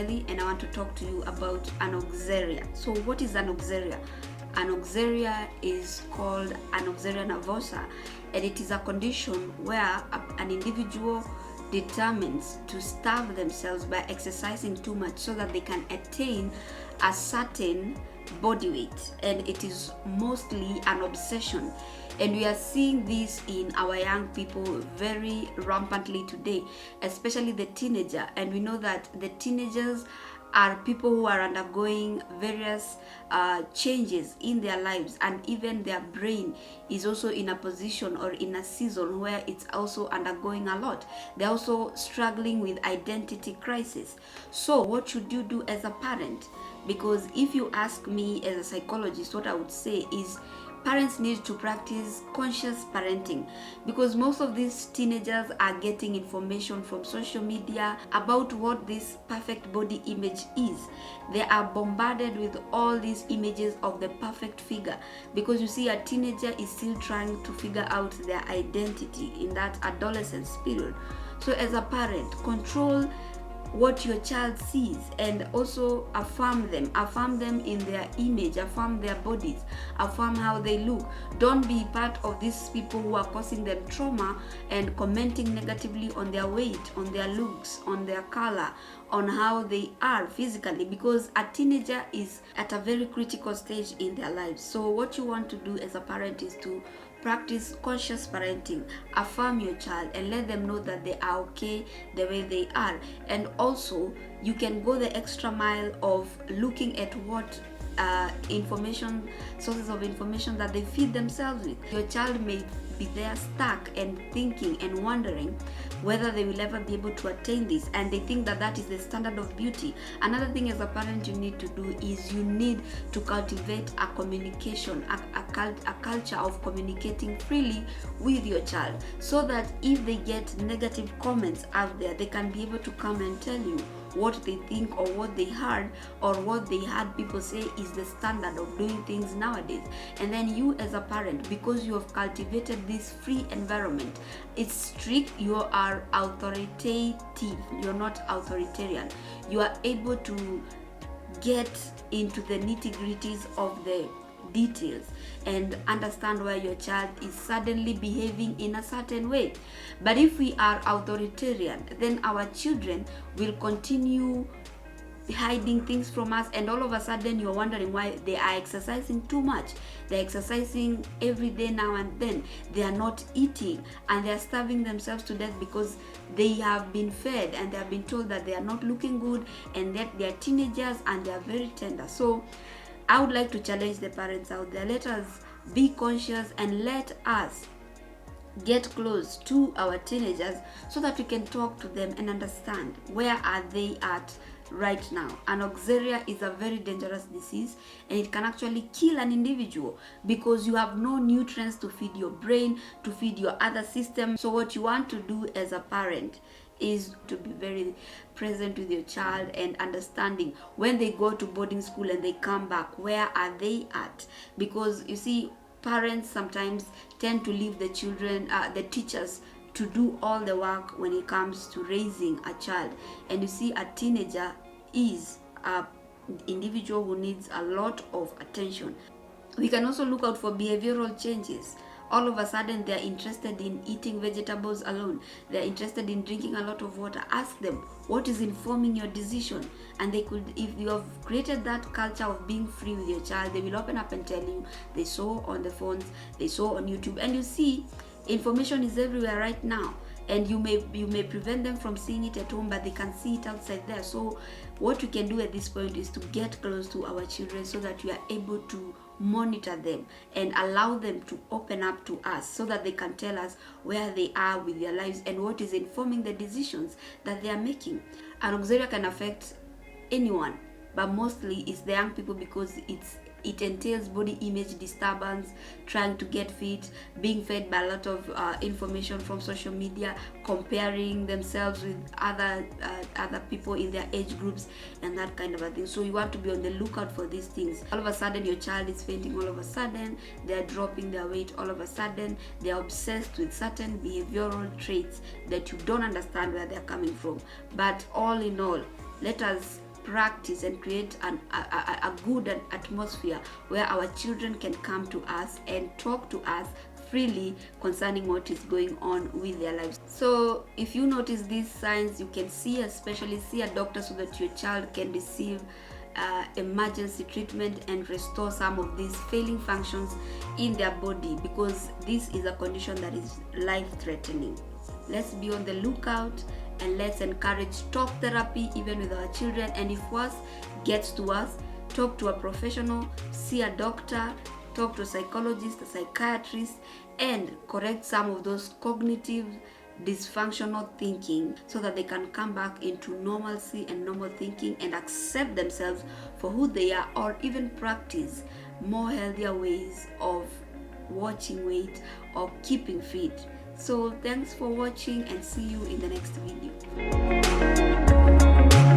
finally, and I want to talk to you about anorexia. So what is anorexia? Anorexia is called anorexia nervosa, and it is a condition where an individual determines to starve themselves by exercising too much so that they can attain a certain body weight, and it is mostly an obsession. And we are seeing this in our young people very rampantly today, especially the teenager. And we know that the teenagers are people who are undergoing various changes in their lives, and even their brain is also in a position or in a season where it's also undergoing a lot. They're also struggling with identity crisis. So what should you do as a parent? Because if you ask me as a psychologist, what I would say is parents need to practice conscious parenting, because most of these teenagers are getting information from social media about what this perfect body image is. They are bombarded with all these images of the perfect figure, because you see, a teenager is still trying to figure out their identity in that adolescence period. So as a parent, control what your child sees, and also affirm them in their image, affirm their bodies, affirm how they look. Don't be part of these people who are causing them trauma and commenting negatively on their weight, on their looks, on their color, on how they are physically, because a teenager is at a very critical stage in their lives. So what you want to do as a parent is to practice conscious parenting. Affirm your child and let them know that they are okay the way they are. And also, you can go the extra mile of looking at what sources of information that they feed themselves with. Your child may be there stuck and thinking and wondering whether they will ever be able to attain this, and they think that that is the standard of beauty. Another thing as a parent you need to do is you need to cultivate a communication, a culture of communicating freely with your child, so that if they get negative comments out there, they can be able to come and tell you what they think or what they heard or what they heard people say is the standard of doing things nowadays. And then you as a parent, because you have cultivated this free environment, it's strict, you are authoritative, you're not authoritarian. You are able to get into the nitty-gritties of the details and understand why your child is suddenly behaving in a certain way. But if we are authoritarian, then our children will continue hiding things from us, and all of a sudden you're wondering why they are exercising too much. They're exercising every day now and then. They are not eating, and they're starving themselves to death because they have been fed and they have been told that they are not looking good, and that they are teenagers and they are very tender. So I would like to challenge the parents out there. Let us be conscious and let us get close to our teenagers so that we can talk to them and understand where are they at right now. Anorexia is a very dangerous disease, and it can actually kill an individual because you have no nutrients to feed your brain, to feed your other system. So what you want to do as a parent is to be very present with your child and understanding when they go to boarding school and they come back, where are they at? Because you see, parents sometimes tend to leave the children, the teachers, to do all the work when it comes to raising a child. And you see, a teenager is an individual who needs a lot of attention. We can also look out for behavioral changes. All of a sudden they're interested in eating vegetables alone. They're interested in drinking a lot of water. Ask them, what is informing your decision? And they could, if you have created that culture of being free with your child, they will open up and tell you they saw on the phones, they saw on YouTube. And you see, information is everywhere right now, and you may prevent them from seeing it at home, but they can see it outside there. So what we can do at this point is to get close to our children so that we are able to monitor them and allow them to open up to us so that they can tell us where they are with their lives and what is informing the decisions that they are making. Anorexia can affect anyone, but mostly it's the young people, because it entails body image disturbance, trying to get fit, being fed by a lot of information from social media, comparing themselves with other people in their age groups, and that kind of a thing. So you want to be on the lookout for these things. All of a sudden your child is fainting, all of a sudden they're dropping their weight, all of a sudden they're obsessed with certain behavioral traits that you don't understand where they're coming from. But all in all, let us practice and create a good atmosphere where our children can come to us and talk to us freely concerning what is going on with their lives. So if you notice these signs, you can see a doctor so that your child can receive emergency treatment and restore some of these failing functions in their body, because this is a condition that is life-threatening. Let's be on the lookout, and let's encourage talk therapy even with our children. And if worse gets to us, talk to a professional, see a doctor, talk to a psychologist, a psychiatrist, and correct some of those cognitive dysfunctional thinking so that they can come back into normalcy and normal thinking and accept themselves for who they are, or even practice more healthier ways of watching weight or keeping fit. So thanks for watching, and see you in the next video.